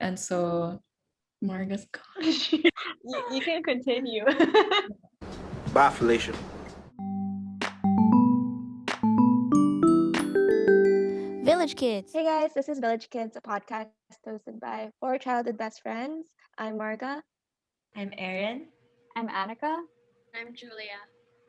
And so Marga's gosh. You can continue. Bye, Felicia. Village Kids. Hey guys, this is Village Kids, a podcast hosted by four childhood best friends. I'm Marga. I'm Erin. I'm Annika. I'm Julia.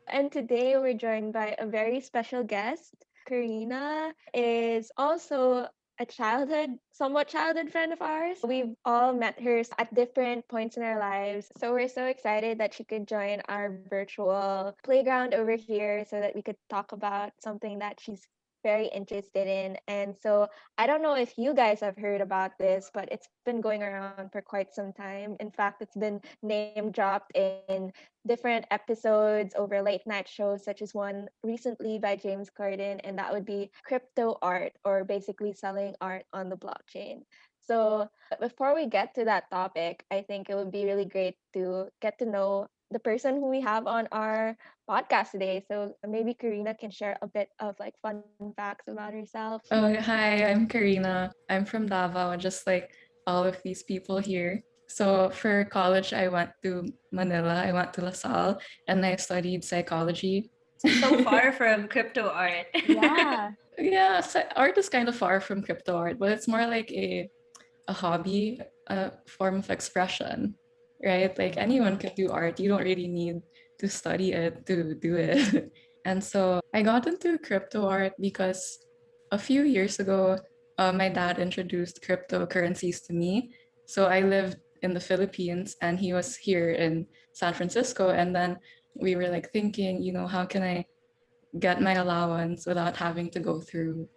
And today we're joined by a very special guest. Karina is also a somewhat childhood friend of ours. We've all met her at different points in our lives. So we're so excited that she could join our virtual playground over here so that we could talk about something that she's very interested in. And so I don't know if you guys have heard about this, but it's been going around for quite some time. In fact, it's been name dropped in different episodes over late night shows, such as one recently by James Corden, and that would be crypto art, or basically selling art on the blockchain. So, before we get to that topic, I think it would be really great to get to know the person who we have on our podcast today. So maybe Karina can share a bit of like fun facts about herself. Oh, hi, I'm Karina. I'm from Davao, just like all of these people here. So for college, I went to Manila, I went to LaSalle, and I studied psychology. So far from crypto art. Yeah. Yeah, art is kind of far from crypto art, but it's more like a hobby, a form of expression, right? Like anyone can do art. You don't really need to study it to do it. And so I got into crypto art because a few years ago, my dad introduced cryptocurrencies to me. So I lived in the Philippines and he was here in San Francisco. And then we were like thinking, how can I get my allowance without having to go through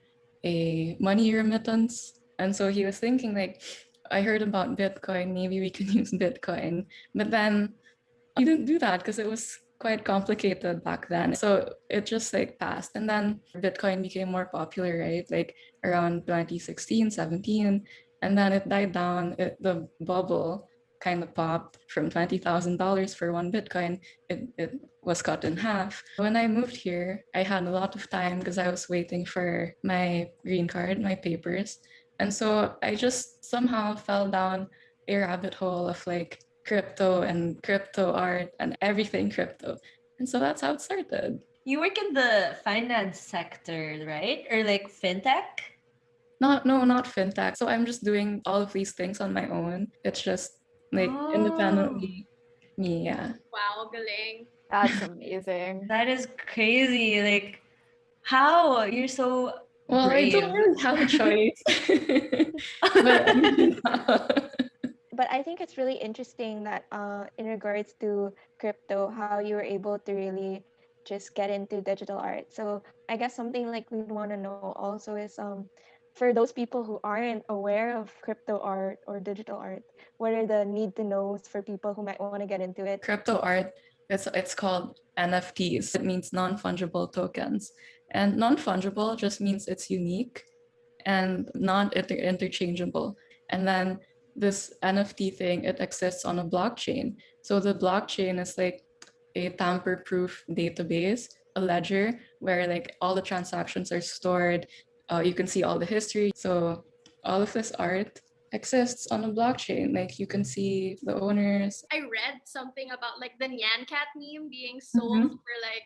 a money remittance? And so he was thinking, like, I heard about Bitcoin, maybe we can use Bitcoin. But then he didn't do that because it was quite complicated back then. So it just like passed. And then Bitcoin became more popular, right? Like around 2016, 17. And then it died down. The bubble kind of popped from $20,000 for one Bitcoin. It was cut in half. When I moved here, I had a lot of time because I was waiting for my green card, my papers. And so I just somehow fell down a rabbit hole of like crypto and crypto art and everything crypto. And so that's how it started. You work in the finance sector, right? Or like fintech? Not fintech. So I'm just doing all of these things on my own. It's just like independently me, yeah. Wow, galing. That's amazing. That is crazy. Like, how? You're so Well, brave. I don't really have a choice. But I think it's really interesting that in regards to crypto, how you were able to really just get into digital art. So I guess something like we'd want to know also is for those people who aren't aware of crypto art or digital art, what are the need to knows for people who might want to get into it? Crypto art, it's called NFTs. It means non-fungible tokens. And non-fungible just means it's unique and non-interchangeable. And then this NFT thing, it exists on a blockchain. So the blockchain is like a tamper-proof database, a ledger where like all the transactions are stored. You can see all the history. So all of this art exists on a blockchain. Like you can see the owners. I read something about like the Nyan Cat meme being sold for like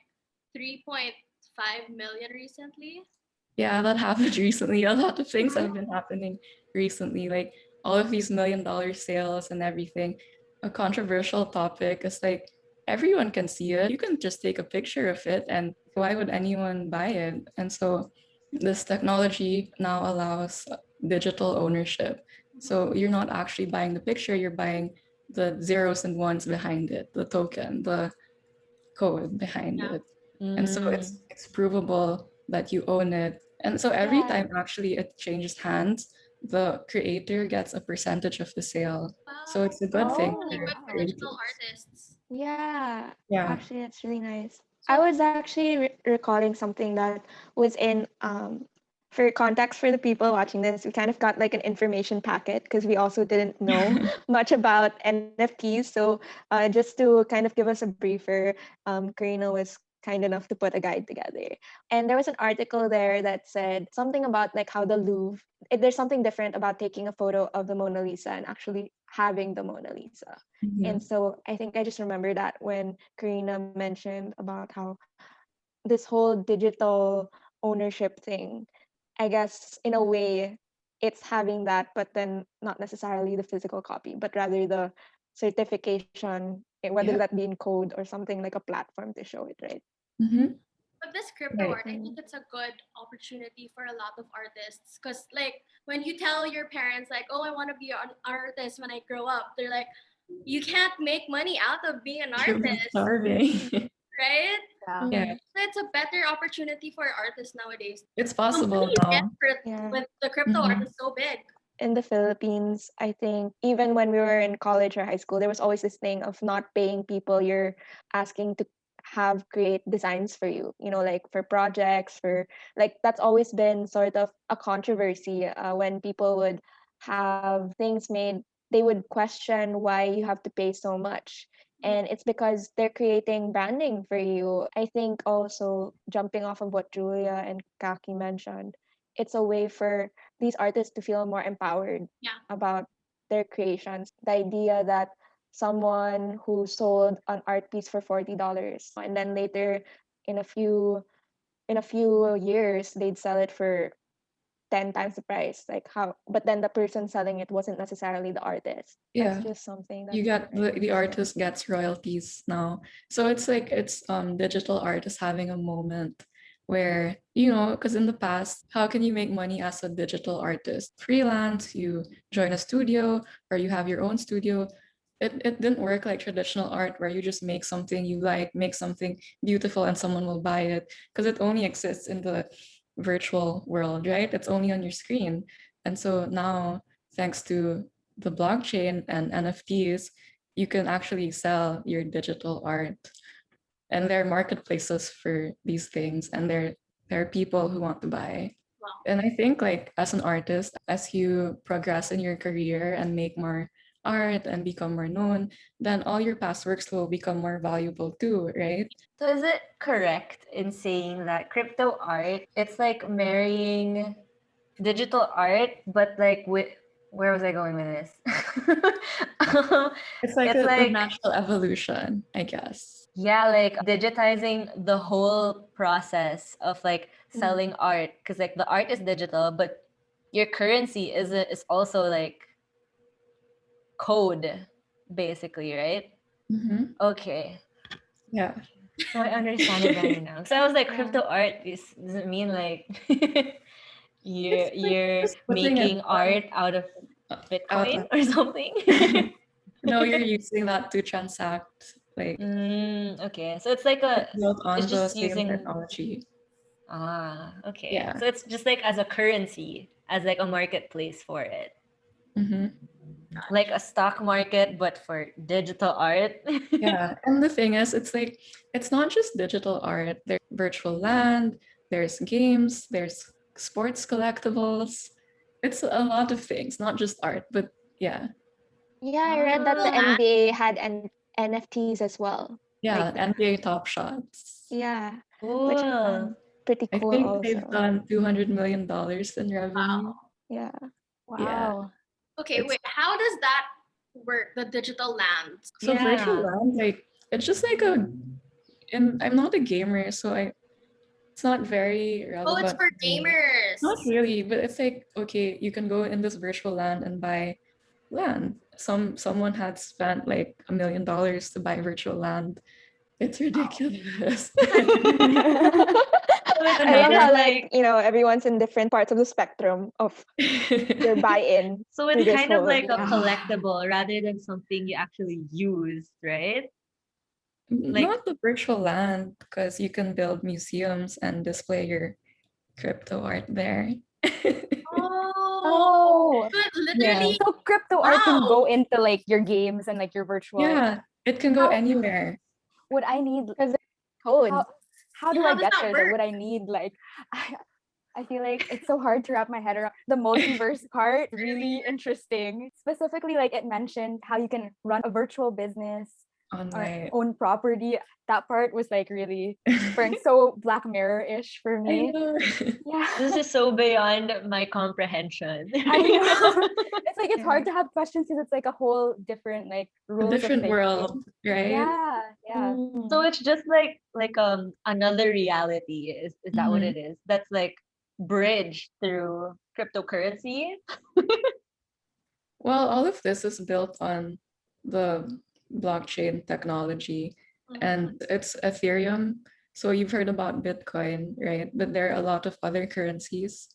3.5 million recently. Yeah, that happened recently. A lot of things have been happening recently, like all of these $1 million sales and everything. A controversial topic is like everyone can see it. You can just take a picture of it, and why would anyone buy it? And so this technology now allows digital ownership. So you're not actually buying the picture, you're buying the zeros and ones behind it, the token, the code behind it. And so it's provable that you own it. And so every time actually it changes hands, the creator gets a percentage of the sale. So it's a good thing Really good for digital artists. Yeah, Yeah. actually, that's really nice. I was actually recalling something that was in for context for the people watching this. We kind of got like an information packet because we also didn't know much about NFTs. So just to kind of give us a briefer, Karina was kind enough to put a guide together. And there was an article there that said something about like how the Louvre, there's something different about taking a photo of the Mona Lisa and actually having the Mona Lisa. And so I think I just remember that when Karina mentioned about how this whole digital ownership thing, I guess in a way it's having that, but then not necessarily the physical copy, but rather the certification, whether Yeah. that be in code or something like a platform to show it, right? But this crypto Right. art, I think it's a good opportunity for a lot of artists. Because, like, when you tell your parents, like, oh, I want to be an artist when I grow up, they're like, you can't make money out of being an You'll be artist, starving. right? Yeah. Yeah, So it's a better opportunity for artists nowadays. it's The possible money you get now. for it Yeah. with the crypto art Mhm. is so big. In the Philippines, I think even when we were in college or high school, there was always this thing of not paying people you're asking to have create designs for you, like for projects, for like that's always been sort of a controversy when people would have things made, they would question why you have to pay so much. And it's because they're creating branding for you. I think also jumping off of what Julia and Kaki mentioned, it's a way for these artists to feel more empowered Yeah. about their creations. The idea that someone who sold an art piece for $40 and then later in a few years they'd sell it for 10 times the price, like how, but then the person selling it wasn't necessarily the artist. Yeah. That's just something You that's get the artist gets royalties now. So it's like it's digital art is having a moment where, because in the past, how can you make money as a digital artist? Freelance, you join a studio or you have your own studio. It didn't work like traditional art where you just make something you like, make something beautiful and someone will buy it because it only exists in the virtual world, right? It's only on your screen. And so now, thanks to the blockchain and NFTs, you can actually sell your digital art. And there are marketplaces for these things, and there are people who want to buy. Wow. And I think like as an artist, as you progress in your career and make more art and become more known, then all your past works will become more valuable too, right? So is it correct in saying that crypto art, it's like marrying digital art, but like with, where was I going with this? It's like It's the like, natural evolution, I guess. yeah, like digitizing the whole process of like selling art, because like the art is digital, but your currency is also like code, basically, right? Mhm. Okay. Yeah. So I understand it better now. So I was like, Yeah. crypto art doesn't mean like you're Just putting it making art out of out Bitcoin of or something. no, you're using that to transact, like Okay. So it's like it's built it's on the just same using, technology. okay. Yeah. So it's just like as a currency, as like a marketplace for it. Hmm. Like a stock market, but for digital art. Yeah. And the thing is, it's like, it's not just digital art. There's virtual land, there's games, there's sports collectibles. It's a lot of things, not just art, but yeah. Yeah, I read that the Ah. NBA had NFTs as well. Yeah. Like, NBA Top Shots. yeah, which I Cool. found pretty I cool think they've also. done $200 million in revenue. Yeah. Yeah. Wow. Okay, It's wait, how does that work, the digital land? so virtual Yeah. land, like it's just like and I'm not a gamer, so it's not very Oh, it's relevant for to me. gamers. Not really, but it's like, okay, you can go in this virtual land and buy land. Someone had spent like $1 million to buy virtual land. It's ridiculous. So it's I kind love of how like, everyone's in different parts of the spectrum of their buy-in so to it's this kind of whole like a game. collectible rather than something you actually use, right? Like, Not the virtual land, because you can build museums and display your crypto art there. Oh, Oh, so it Yeah. literally, so crypto art can wow. go into like your games and like your virtual. Yeah, it can go How anywhere. would I need? Because code. How do Yeah, I how does get that there though? work? Would I need like? I feel like it's so hard to wrap my head around. The multiverse part really interesting. Specifically, like it mentioned how you can run a virtual business on our my own property. That part was like really so Black Mirror-ish for I me. know. Yeah. This is so beyond my comprehension. I know. It's like it's hard to have questions because it's like a whole different like A rules of different thinking. world, right? Yeah, yeah. So it's just like another reality. Is that what Mhm. it is? That's like bridged through cryptocurrency. Well, all of this is built on the blockchain technology, and it's Ethereum. So you've heard about Bitcoin, right? But there are a lot of other currencies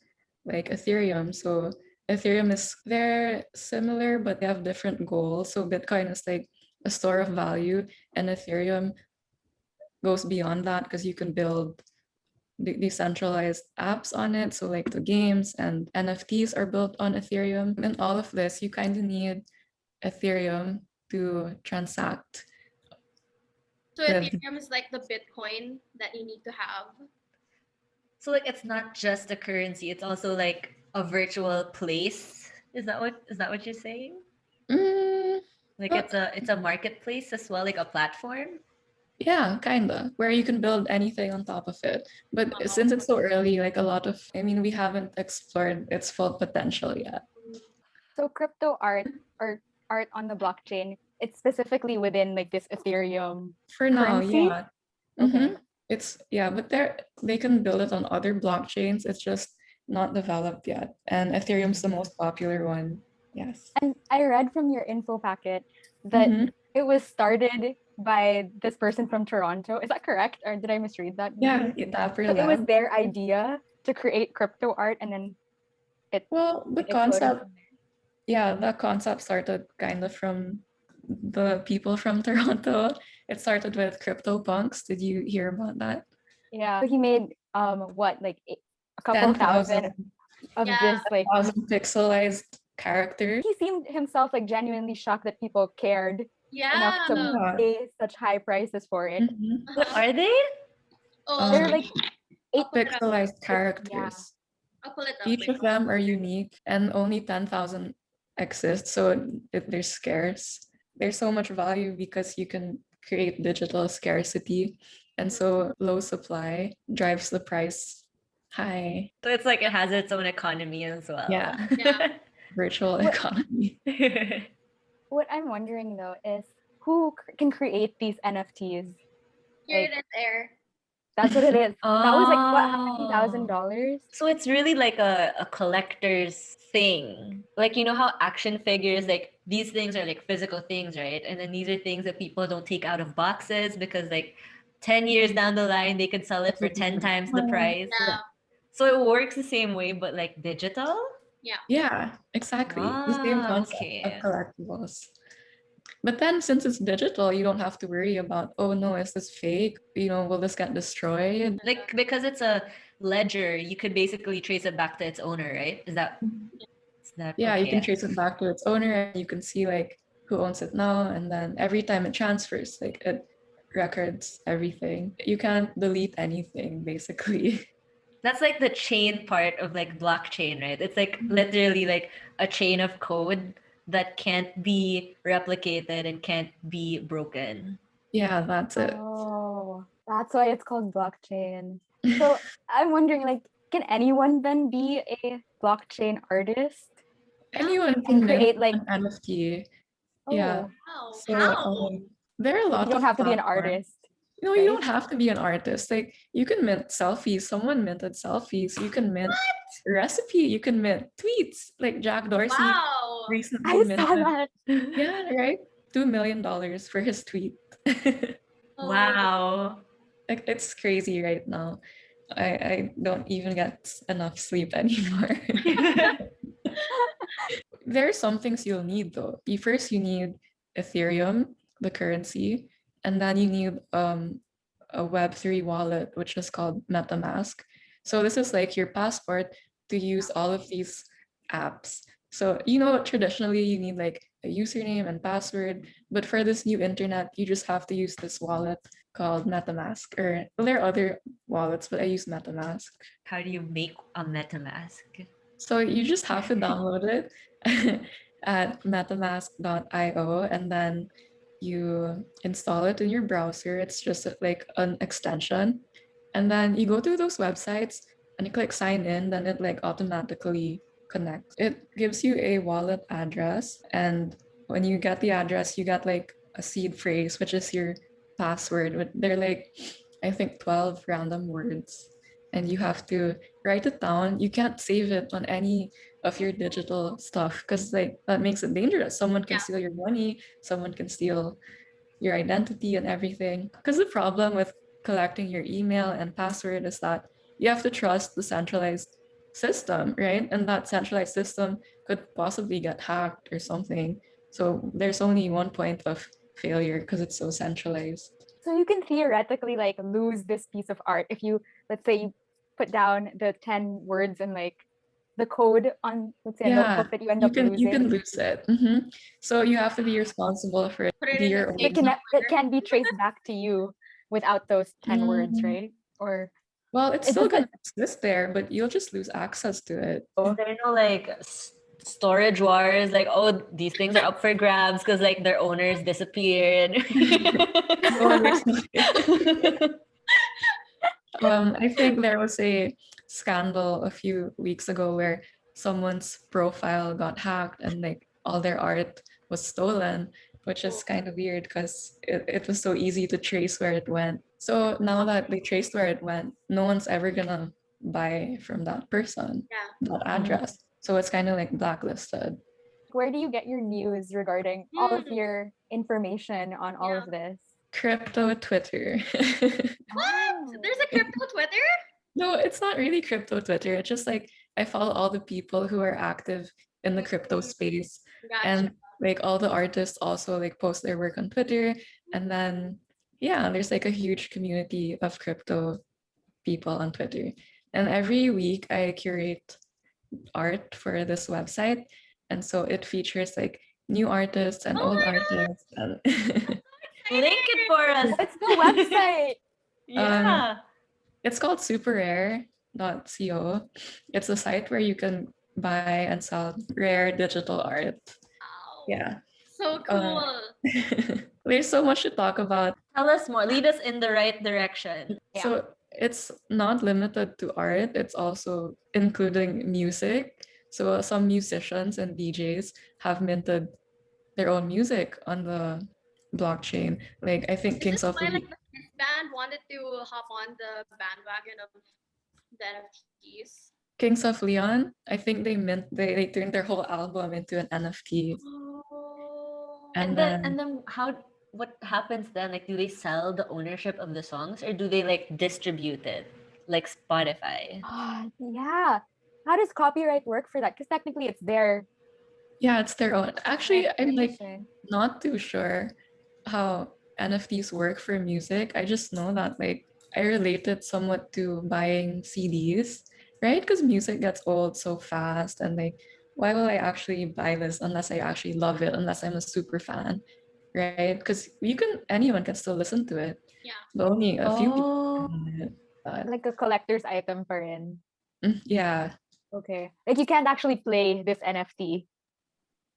like Ethereum. So Ethereum is they're similar, but they have different goals. So Bitcoin is like a store of value, and Ethereum goes beyond that because you can build decentralized apps on it. So like the games and NFTs are built on Ethereum. And all of this, you kind of need Ethereum to transact So with. Ethereum is like the Bitcoin that you need to have. So like it's not just a currency, it's also like a virtual place. Is that what you're saying? Like Well, it's a marketplace as well, like a platform. yeah, kinda, where you can build anything on top of it. But since it's so early, like a lot of, I mean, we haven't explored its full potential yet. So crypto art or art on the blockchain, it's specifically within like this Ethereum For now, currency. yeah. Okay. It's yeah, but they can build it on other blockchains. It's just not developed yet. And Ethereum's the most popular one. Yes. And I read from your info packet that Mhm. it was started by this person from Toronto. Is that correct? Or did I misread that? Yeah, maybe? Dapper So it was Lab. their idea to create crypto art and then it Well, the exploded concept, from there. yeah, the concept started kind of from the people from Toronto. It started with CryptoPunks. Did you hear about that? Yeah. So he made what like a couple 10,000 thousand of Yeah. this like pixelized characters. he seemed himself like genuinely shocked that people cared enough Yeah. to Yeah. pay such high prices for it. Mhm. What are they? Oh, They're Um, like I'll pull it up. Pixelized yeah. characters. I'll pull it up. Each of them are unique and only 10,000 exist, so they're scarce. There's so much value because you can create digital scarcity, and so low supply drives the price high. So it's like it has its own economy as well. Yeah, Yeah. virtual What- economy. What I'm wondering though is who can create these NFTs? Here Like- it is there. That's what it is. That was like what, how many Oh. $1,000? So it's really like a collector's thing. Like you know how action figures, like these things are like physical things, right? And then these are things that people don't take out of boxes because like 10 years down the line they could sell it for 10 times the price. Yeah. So it works the same way, but like digital? Yeah, exactly. The same Ah, concept okay. of collectibles. But then since it's digital, you don't have to worry about, oh no, is this fake? Will this get destroyed? Like because it's a ledger, you could basically trace it back to its owner, right? Is that Yeah, you can okay? trace it back to its owner and you can see like who owns it now. And then every time it transfers, like it records everything. You can't delete anything basically. That's like the chain part of like blockchain, right? It's like literally like a chain of code that can't be replicated and can't be broken. Yeah, that's it. Oh, that's why it's called blockchain. So I'm wondering, like, can anyone then be a blockchain artist? Anyone And can create, mint like- an NFT. Yeah. Oh, Wow. So How? there are a lot you don't of have to be an platforms. artist. No, you right? don't have to be an artist. Like you can mint selfies. Someone minted selfies. You can mint a recipe. You can mint tweets. Like Jack Dorsey Wow. recently I minted. saw that. Yeah, right. $2 million for his tweet. Oh. Wow. Like it's crazy right now. I don't even get enough sleep anymore. There are some things you'll need though. You need Ethereum, the currency, and then you need a Web3 wallet, which is called Metamask. So this is like your passport to use all of these apps. So traditionally you need like a username and password, but for this new internet, you just have to use this wallet called Metamask. Or well, there are other wallets, but I use Metamask. How do you make a MetaMask? So you just have to download it at metamask.io, and then you install it in your browser. It's just like an extension. And then you go to those websites and you click sign in, then it like automatically connects. It gives you a wallet address. And when you get the address, you get like a seed phrase, which is your password. They're like, I think 12 random words. And you have to write it down. You can't save it on any of your digital stuff because like that makes it dangerous. Someone can Yeah. steal your money, someone can steal your identity and everything. Because the problem with collecting your email and password is that you have to trust the centralized system, right? And that centralized system could possibly get hacked or something. So there's only one point of failure because it's so centralized. So you can theoretically like lose this piece of art if you, let's say, you put down the 10 words and like the code on, let's say, a Yeah, notebook that you end you up can losing. lose it. So you have to be responsible for it. Put it Be in your a own. safe It can be traced back to you without those 10 words, Mm, right? Or Well, it's is still this gonna exist there, but you'll just lose access to it. Is there no like storage wars? Like, oh, these things are up for grabs because like their owners disappeared. Oh, there's I think there was a scandal a few weeks ago where someone's profile got hacked and like all their art was stolen, which is kind of weird because it was so easy to trace where it went. So now that they traced where it went, no one's ever gonna buy from that person, Yeah. that address. So it's kind of like blacklisted. where do you get your news regarding all of Hmm. your information on all Yeah. of this? Crypto Twitter. What? There's a crypto Twitter? No, it's not really crypto Twitter. It's just like I follow all the people who are active in the crypto space. Gotcha. And like all the artists also like post their work on Twitter. And then yeah, there's like a huge community of crypto people on Twitter. And every week I curate art for this website. And so it features like new artists and Oh old my God. artists. And Link it for us. What's the website? Yeah. It's called superrare.co. It's a site where you can buy and sell rare digital art. Wow. Yeah. So cool. There's so much to talk about. Tell us more. Lead us in the right direction. Yeah. So it's not limited to art, it's also including music. So some musicians and DJs have minted their own music on the blockchain. Like I think Is Kings this of why like this band wanted to hop on the bandwagon of the NFTs? Kings of Leon, I think they turned their whole album into an NFT. Oh. And And then what happens then? Like, do they sell the ownership of the songs or do they like distribute it like Spotify? Yeah. How does copyright work for that? Because technically it's their yeah, it's their own. Actually, I'm like creation. not too sure how NFTs work for music. I just know that like I relate it somewhat to buying CDs, right? Because music gets old so fast and like why will I actually buy this unless I actually love it, unless I'm a super fan, right? Because anyone can still listen to it. Yeah. But only a few people Oh, can own it. But, Like a collector's item for in. yeah, Okay. Like you can't actually play this NFT.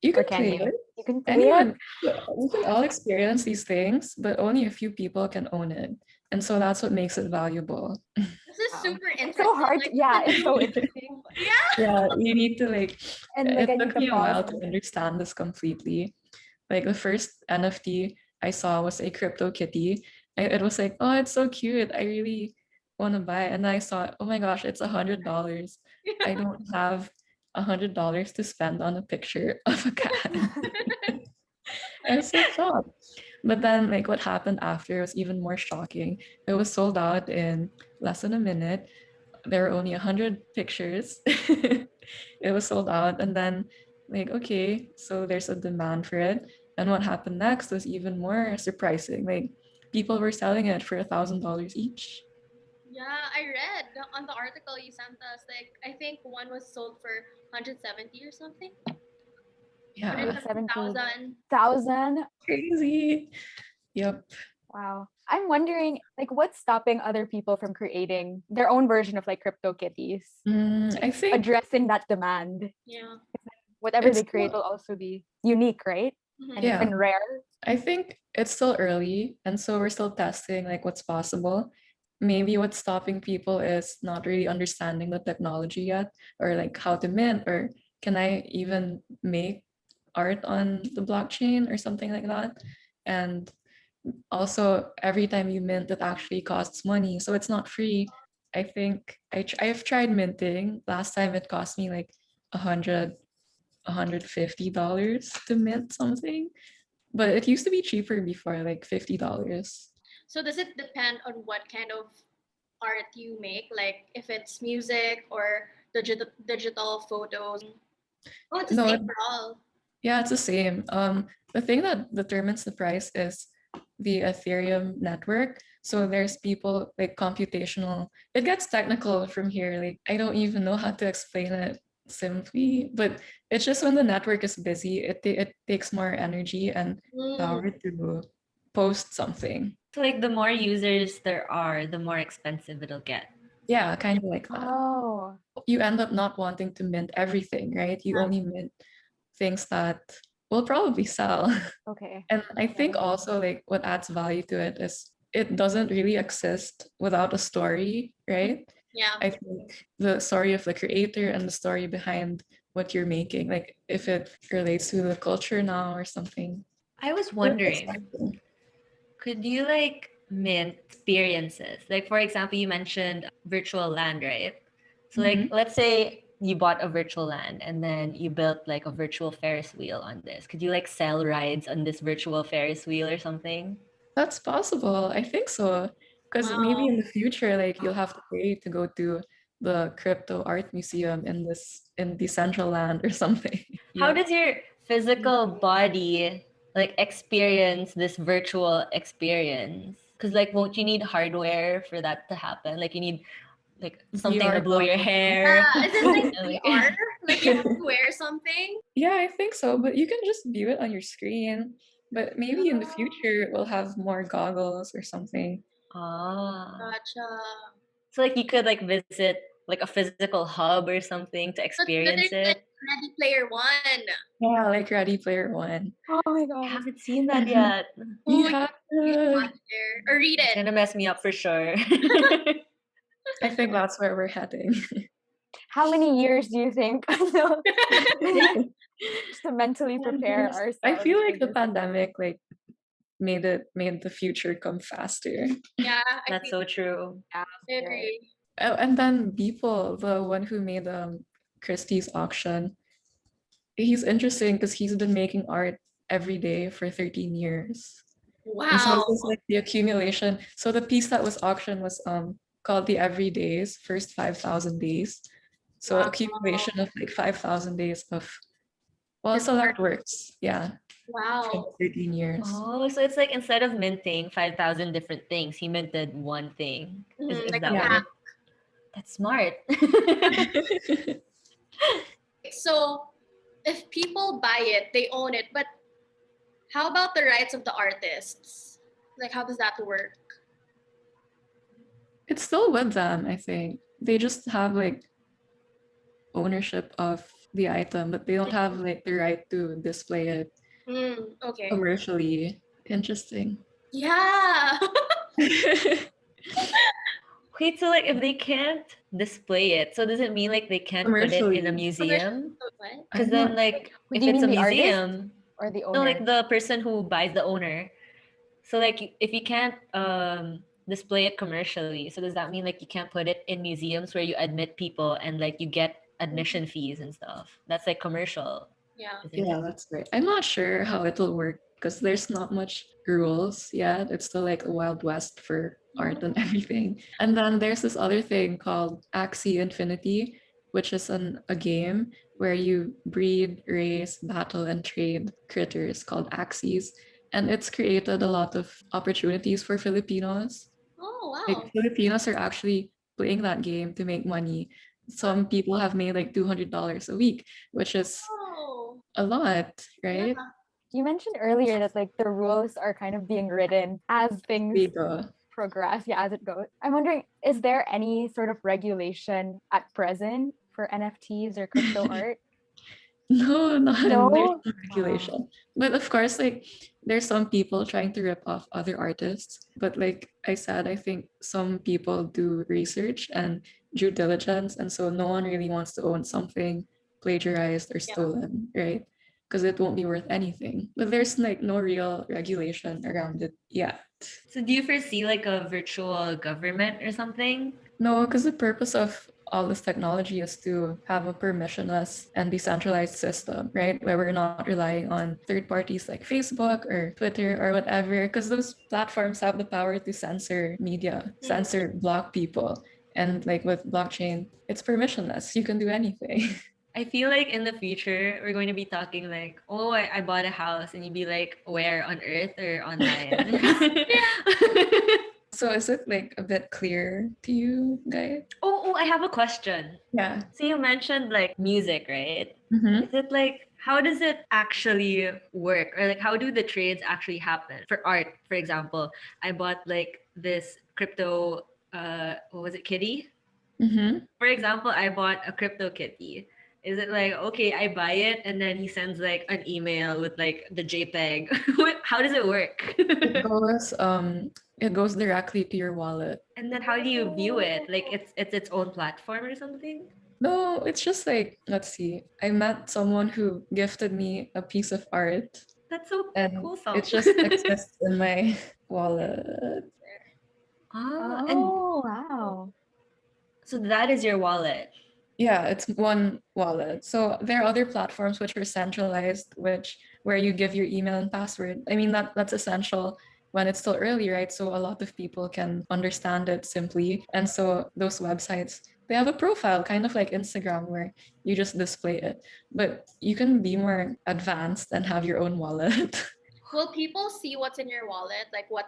you Or can can play you? it. You can play Anyone, it. we can all experience these things, but only a few people can own it. And so that's what makes it valuable. This is Wow. super It's interesting. so hard. Like, Yeah, it's so interesting. yeah. Yeah, you need to like, And like I it need took to me a pause. while to understand this completely. Like the first NFT I saw was a crypto kitty. It was like, oh, it's so cute. I really want to buy it. And I saw, oh my gosh, it's $100. I don't have $100 to spend on a picture of a cat. I was so shocked. But then, like, what happened after was even more shocking. It was sold out in less than a minute. There were only 100 pictures. It was sold out. And then, like, okay, so there's a demand for it. And what happened next was even more surprising. Like, people were selling it for $1,000 each. Yeah, I read on the article you sent us. Like, I think one was sold for 170 or something. Yeah, 170,000. 1,000. crazy. Yep. Wow. I'm wondering, like, what's stopping other people from creating their own version of like crypto kitties, I think addressing that demand? Yeah. Whatever It's they create will also be unique, right? Mhm. and Yeah. it's been rare. I think it's still early, and so we're still testing like what's possible. Maybe what's stopping people is not really understanding the technology yet, or like how to mint, or can I even make art on the blockchain or something like that? And also, every time you mint, it actually costs money, so it's not free. I think I've tried minting. Last time it cost me like $150 to mint something, but it used to be cheaper before, like $50. So does it depend on what kind of art you make? Like if it's music or digital photos? Oh, it's the No, same for all. yeah, it's the same. The thing that determines the price is the Ethereum network. So there's people like computational. It gets technical from here. Like I don't even know how to explain it simply, but it's just when the network is busy, it takes more energy and power to post something. So like the more users there are, the more expensive it'll get. Yeah, kind of like that. Oh, You end up not wanting to mint everything, right? You only mint things that will probably sell. okay. And I think Okay. also like what adds value to it is it doesn't really exist without a story, right? Yeah. I think the story of the creator and the story behind what you're making, like if it relates to the culture now or something. I was It's wondering, exciting. could you like mint experiences? Like for example, you mentioned virtual land, right? So like let's say you bought a virtual land and then you built like a virtual Ferris wheel on this. Could you like sell rides on this virtual Ferris wheel or something? That's possible. I think so. Because maybe Wow. in the future, like you'll have to pay to go to the crypto art museum in the central land or something. How Yeah. does your physical body like experience this virtual experience? Because like won't you need hardware for that to happen? Like you need like something to VR blow your goggles. hair. Is it like and, like- VR? Like you have to wear something? Yeah, I think so. But you can just view it on your screen. But maybe in the future we'll have more goggles or something. Ah. Gotcha. So like you could like visit like a physical hub or something to That's experience literally like it. Ready Player One. Yeah, like Ready Player One. Oh my I god. haven't seen that yet. You Oh, have you should to. watch it there or read It's it. gonna mess me up for sure. I think that's where we're heading. How many years do you think? No. Just to mentally prepare ourselves. I feel like for the this. pandemic like made the future come faster. Yeah, I That's feel so true. Yeah, I agree. Oh, and then Beeple, the one who made Christie's auction, he's interesting because he's been making art every day for 13 years. And so Wow. this is like the accumulation. So the piece that was auctioned was called the Everydays, first 5,000 days. So Wow. accumulation of like 5,000 days of, well, His so that art. works. Yeah, from Wow. 13 years. Oh, so it's like instead of minting 5,000 different things, he minted one thing. Is Like a that what Yeah. it? That's smart. So if people buy it, they own it. But how about the rights of the artists? Like how does that work? It's still with them, I think. They just have like ownership of the item, but they don't have like the right to display it Okay. commercially. Interesting. Yeah. Wait, so like if they can't display it, so does it mean like they can't put it in a Commercially. museum? What? Because I'm then not like Do if you it's mean a the artist museum, or the no, owner? like the person who buys the owner. So like if you can't display it commercially, so does that mean like you can't put it in museums where you admit people and like you get admission fees and stuff? That's like commercial, Yeah. isn't Yeah, it? that's great. I'm not sure how it'll work because there's not much rules yet. It's still like a wild west for art and everything. And then there's this other thing called Axie Infinity, which is a game where you breed, raise, battle, and trade critters called Axies. And it's created a lot of opportunities for Filipinos. Oh Like wow. Filipinos are actually playing that game to make money. Some people have made like $200 a week, which is Oh. a lot, Yeah. right? You mentioned earlier that like the rules are kind of being written as things There you go. progress, yeah, as it goes. I'm wondering, is there any sort of regulation at present for NFTs or crypto art? No, there's No? no regulation. But of course, like there's some people trying to rip off other artists. But like I said, I think some people do research and due diligence, and so no one really wants to own something plagiarized or Yeah. stolen, right? Because it won't be worth anything. But there's like no real regulation around it yet. So do you foresee like a virtual government or something? No, because the purpose of all this technology is to have a permissionless and decentralized system, right? Where we're not relying on third parties like Facebook or Twitter or whatever, because those platforms have the power to censor media, censor, block people. And like with blockchain, it's permissionless. You can do anything. I feel like in the future we're going to be talking like, oh, I bought a house, and you'd be like, where on earth or online? So is it like a bit clear to you guys? Oh, I have a question. Yeah. So you mentioned like music, right? Mhm. Is it like how does it actually work, or like how do the trades actually happen for art? For example, I bought like this crypto what was it, kitty? Mhm. For example, I bought a crypto kitty. Is it like, okay, I buy it and then he sends like an email with like the JPEG? How does it work? It goes directly to your wallet. And then how do you view it? Like it's its own platform or something? No, it's just like, let's see. I met someone who gifted me a piece of art That's so and cool. it just exists in my wallet. And Oh, wow. so that is your wallet. Yeah, it's one wallet. So there are other platforms which are centralized, where you give your email and password. I mean that's essential when it's still early, right? So a lot of people can understand it simply. And so those websites, they have a profile, kind of like Instagram, where you just display it. But you can be more advanced and have your own wallet. Will people see what's in your wallet, like what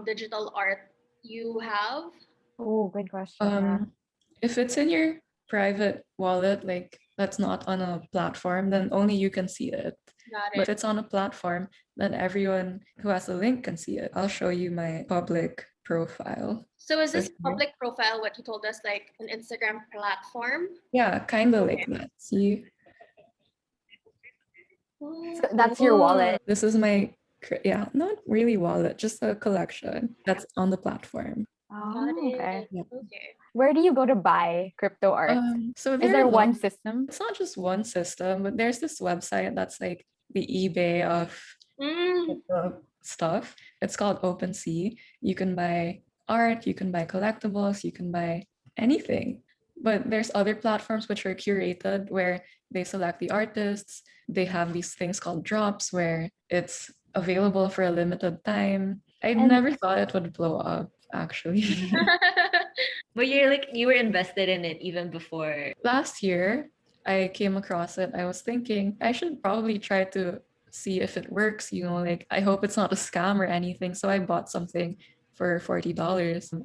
digital art you have? Oh, good question. Yeah. If it's in your private wallet, like that's not on a platform, then only you can see it. Got But it. if it's on a platform, then everyone who has a link can see it. I'll show you my public profile. So is this here. public profile what you told us, like an Instagram platform? Yeah, kind of like that. See, So that's your wallet. this is my, yeah, not really wallet, just a collection that's on the platform. Got Oh, it. okay. Yeah. Okay. Where do you go to buy crypto art? So Is there there are one lots. system? It's not just one system, but there's this website that's like the eBay of crypto stuff. It's called OpenSea. You can buy art, you can buy collectibles, you can buy anything. But there's other platforms which are curated where they select the artists. They have these things called drops where it's available for a limited time. I And- never thought it would blow up, actually. But you're like you were invested in it even before. Last year, I came across it. I was thinking I should probably try to see if it works. Like I hope it's not a scam or anything. So I bought something for $40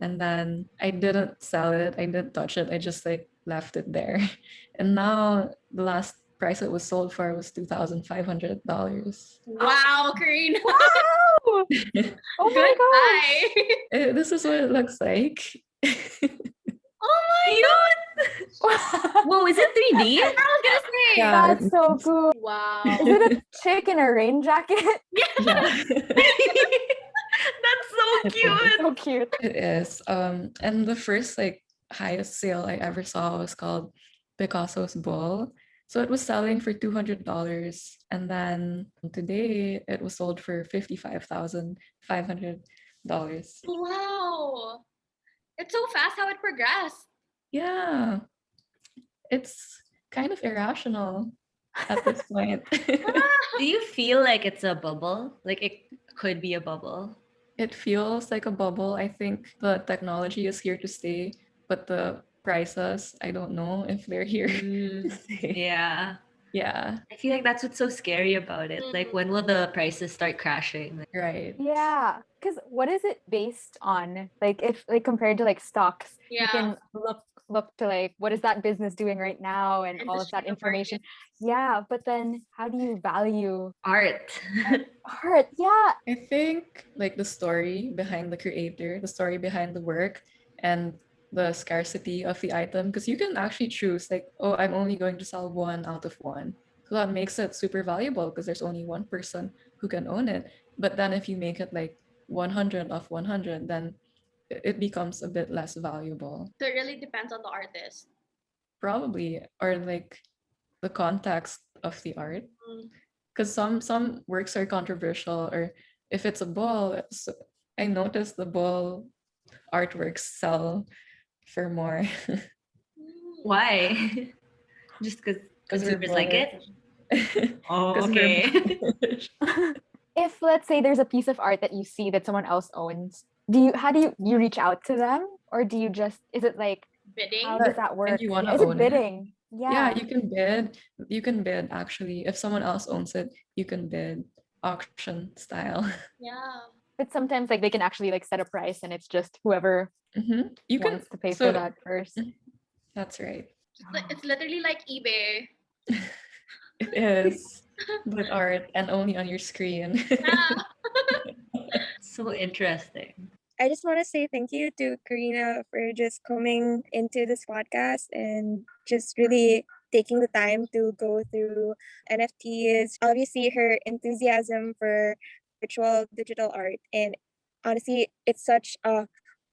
and then I didn't sell it. I didn't touch it. I just like left it there. And now the last price it was sold for was $2,500. Wow, Karina. Wow! Oh my gosh! Goodbye. This is what it looks like. Oh my god. Whoa, is it 3D? I was gonna say. Yeah. That's so cool. Wow. Is it a chick in a rain jacket? Yeah. That's so cute. So cute. It is. And the first like highest sale I ever saw was called Picasso's Bull. So it was selling for $200, and then today it was sold for $55,500. Wow. It's so fast how it progressed. Yeah, it's kind of irrational at this point. Do you feel like it's a bubble? Like it could be a bubble? It feels like a bubble. I think the technology is here to stay, but the prices, I don't know if they're here to stay. Yeah. Yeah, I feel like that's what's so scary about it. Like when will the prices start crashing? right. Yeah, because what is it based on? Like if like compared to like stocks, you Yeah. can look to like what is that business doing right now and all of Industry that to information. market. Yeah, but then how do you value Art. art? Yeah. I think like the story behind the creator, the story behind the work, and the scarcity of the item, because you can actually choose like, oh, I'm only going to sell one out of one. So that makes it super valuable because there's only one person who can own it. But then if you make it like 100 of 100, then it becomes a bit less valuable. So it really depends on the artist. Probably, or like the context of the art. Mm. Because some works are controversial, or if it's a bull, I noticed the bull artworks sell for more. Why? Just because we're consumers like it? bullish. Oh, 'Cause we're okay. bullish. If let's say there's a piece of art that you see that someone else owns, how do you reach out to them, or do you just, is it like, Bidding. how does that work? you wanna Is it own it? bidding? Yeah, you can bid. You can bid actually. If someone else owns it, you can bid auction style. Yeah. But sometimes like they can actually like set a price and it's just whoever You can wants to pay so for that first. That's right. It's literally like eBay. It is, but art and only on your screen. Yeah. So interesting. I just want to say thank you to Karina for just coming into this podcast and just really taking the time to go through NFTs. Obviously, her enthusiasm for virtual digital art. And honestly, it's such a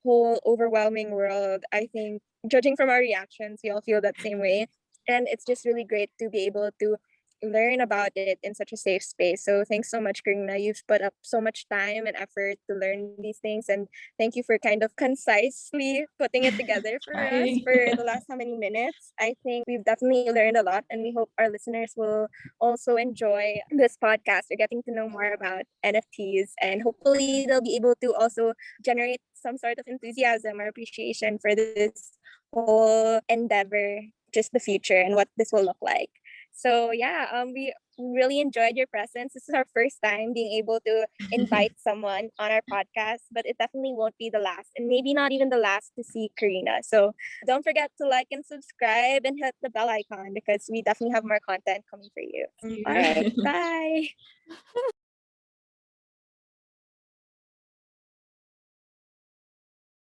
whole overwhelming world. I think, judging from our reactions, we all feel that same way. And it's just really great to be able to learn about it in such a safe space. So thanks so much, Karina. You've put up so much time and effort to learn these things, and thank you for kind of concisely putting it together for us Hi. for the last how many minutes. I think we've definitely learned a lot, and we hope our listeners will also enjoy this podcast. We're getting to know more about NFTs, and hopefully they'll be able to also generate some sort of enthusiasm or appreciation for this whole endeavor, just the future and what this will look like. So yeah, we really enjoyed your presence. This is our first time being able to invite someone on our podcast, but it definitely won't be the last, and maybe not even the last to see Karina. So don't forget to like and subscribe and hit the bell icon because we definitely have more content coming for you. All right, bye.